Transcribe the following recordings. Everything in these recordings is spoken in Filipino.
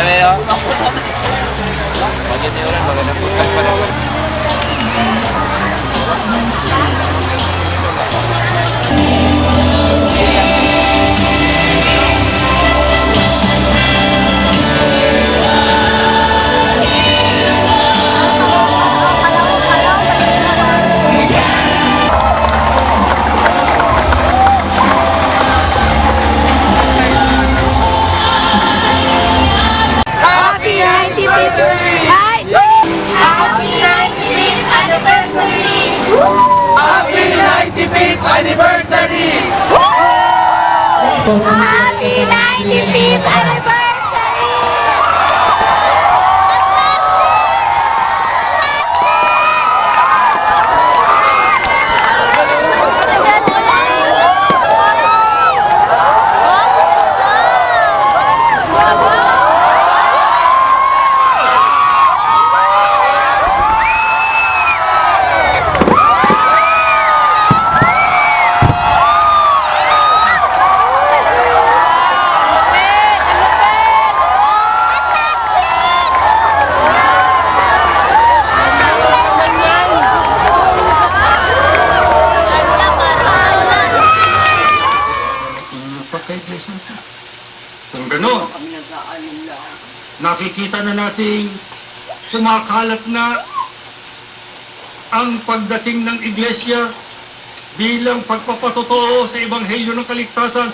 Ayo. Maganda yun, maganda po tayo pala. Happy 95th anniversary! Happy 95th anniversary! Happy 95th anniversary! Kung gano'n, nakikita na nating kumakalat na ang pagdating ng iglesia bilang pagpapatotoo sa ebanghelyo ng kaligtasan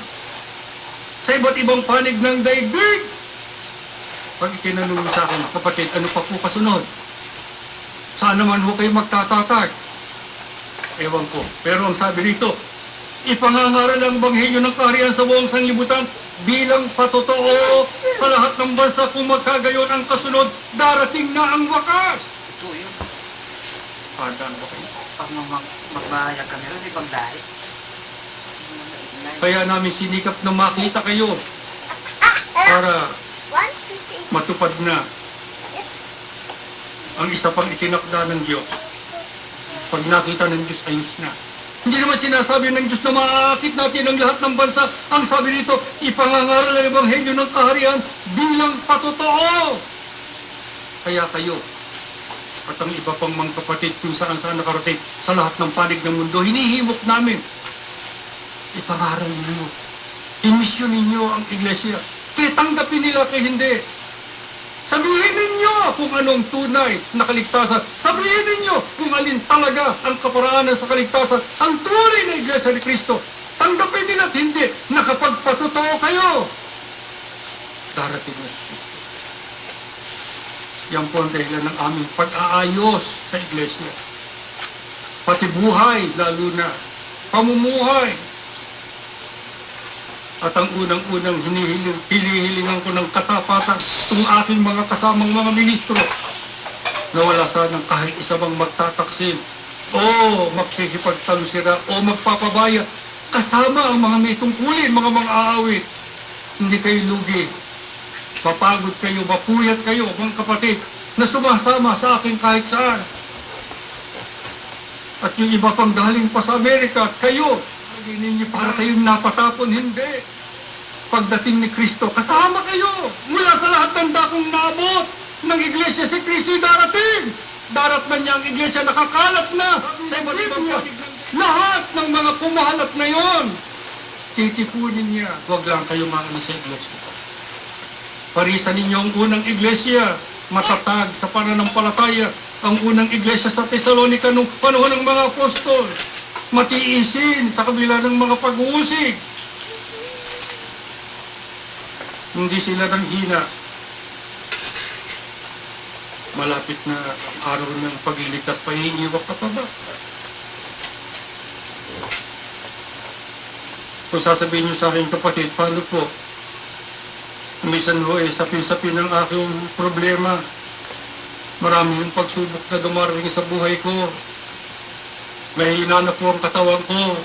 sa iba't ibang panig ng daigdig. Pag itinanong mo sa akin, kapatid, ano pa po kasunod? Saan naman ho kayo magtatatag? Ewan ko. Pero ang sabi rito, ipangangaral ang ebanghelyo ng kaharian sa buong sanlibutan bilang patotoo sa lahat ng bansa. Kung magkagayon ang kasunod, darating na ang wakas. Ito yun. Padaan ba kayo? Pag magbabayag kami rin, ibang dahil. Kaya namin sinikap na makita kayo para matupad na ang isa pang itinakda ng Diyos. Pag nakita ng Diyos, ayos na. Hindi naman sinasabi ng Diyos na maaakit natin ang lahat ng bansa. Ang sabi dito, ipangangaral ang ebanghelyo ng kaharian bilang patotoo. Kaya kayo, at ang iba pang mga kapatid kung saan nakarating sa lahat ng panig ng mundo, hinihimok namin. Ipangaral ninyo. Imisyon ninyo ang iglesia. Kaya tanggapin nila kay hindi. Sabihin ninyo kung anong tunay na kaligtasan. Sabihin ninyo kung alin talaga ang kaparaanan sa kaligtasan. Ang tunay na iglesia ni Kristo. Tanggapin nila at hindi. Nakapagpatotoo kayo. Darating na si Kristo. Yan po ang dahilan ng aming pag-aayos sa iglesia. Pati buhay, lalo na. Pamumuhay. At ang unang-unang hinihilingan ko ng katapatan itong aking mga kasamang mga ministro na wala sanang kahit isa bang magtataksil o magsisipagtalusira o magpapabaya kasama ang mga may tungkulin, mga aawit. Hindi kayo lugi. Mapagod kayo, mapuyat kayo, mga kapatid, na sumasama sa akin kahit saan. At yung iba pang galing pa sa Amerika, at kayo, hindi ninyo para kayong napatapon, hindi. Pagdating ni Kristo, kasama kayo. Mula sa lahat ng dakong naabot ng iglesia, si Kristo'y darating. Daratnan niya ang iglesia, nakakalat na sa iba't ibang panig. Lahat ng mga pumahalap na yon, titipunin niya. Huwag lang kayo maano sa iglesia. Parisan ninyo ang unang iglesia, matatag sa pananampalataya. Ang unang iglesia sa Thessalonica nung panahon ng mga apostol. Matiisin sa kabila ng mga pag-uusig. Hindi sila nang hina. Malapit na ang araw ng pagliligtas, pahingiwak ka pa ba? Kung sasabihin niyo sa akin, kapatid, paano po? Minsan ho sapin-sapin ang aking problema. Marami yung pagsubok na dumarating sa buhay ko. May hina na po ang katawan ko.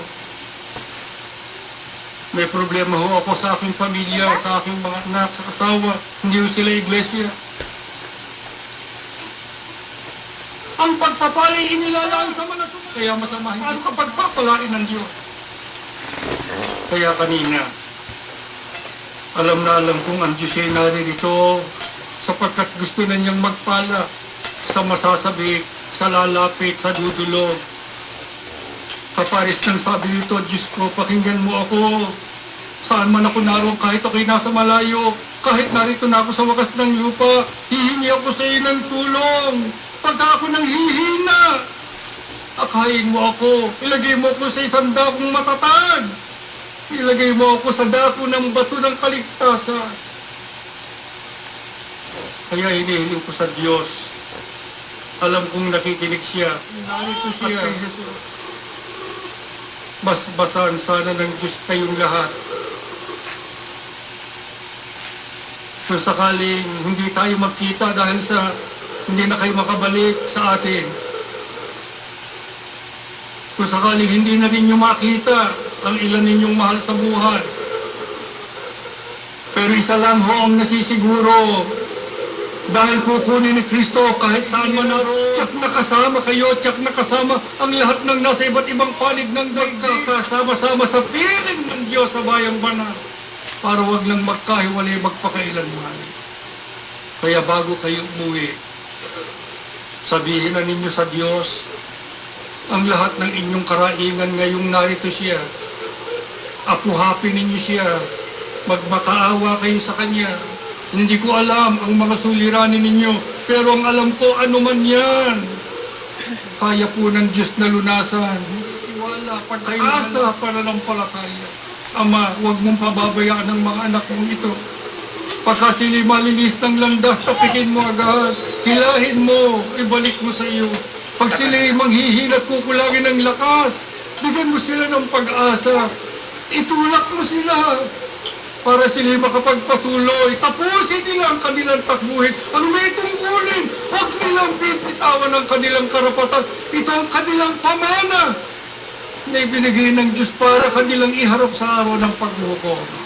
May problema ho ako sa aking pamilya, sa aking mga anak, sa asawa. Hindi ho sila iglesia. Ang pagpapalay inilalaan sa mga sumunod. Kaya masama hindi ka pagpapalain ng Diyos. Kaya kanina, alam na alam kong ang Diyos ay naririto sapagkat gusto na niyang magpala sa masasabi, sa lalapit, sa dudulog. Kaparis ng sabi nito, Diyos ko, pakinggan mo ako. Saan man ako naroon, kahit ako'y nasa malayo, kahit narito na ako sa wakas ng lupa, hihingi ako sa iyo ng tulong. Pagka ako nang hihina, akayin mo ako, ilagay mo ako sa isang dakong matatag. Ilagay mo ako sa dako ng bato ng kaligtasan. Kaya hinihiling ko sa Diyos. Alam kong nakikinig siya. Narito siya. Basbasan sana ng Diyos kayong lahat. Kung sakaling hindi tayo magkita dahil sa hindi na kayo makabalik sa atin. Kung sakaling hindi na rin nyo makita ang ilan ninyong mahal sa buhay. Pero isa lang ho ang nasisiguro. Dahil kukunin ni Kristo kahit saan man naroon. Tiyak nakasama kayo, tiyak nakasama ang lahat ng nasa iba't ibang panig ng daigdig. Kasama-sama sa piling ng Diyos sa bayang banal. Para wag lang magkahiwalay magpakailanman. Kaya bago kayo umuwi, sabihin na ninyo sa Diyos ang lahat ng inyong karaingan ngayong narito siya. Apuhapin ninyo siya. Magmakaawa kayo sa Kanya. Hindi ko alam ang mga suliranin ninyo, pero ang alam ko, ano man yan. Kaya po ng Diyos na lunasan. Wala, pag-asa, pananampalataya. Ama, huwag mong pababayaan ang mga anak mong ito. Pagka sila malilis ng landas, tapikin mo agad. Hilahin mo, ibalik mo sa iyo. Pag sila manghihina at kukulangin ng lakas, bigyan mo sila ng pag-asa. Itulak mo sila para sila makapagpatuloy. Tapusin nila ang kanilang takbuhin. Ang may tungkulin, huwag nilang bibitawan ang kanilang karapatan. Ito ang kanilang pamana na ibinigay ng Diyos para kanilang iharap sa araw ng paghukom.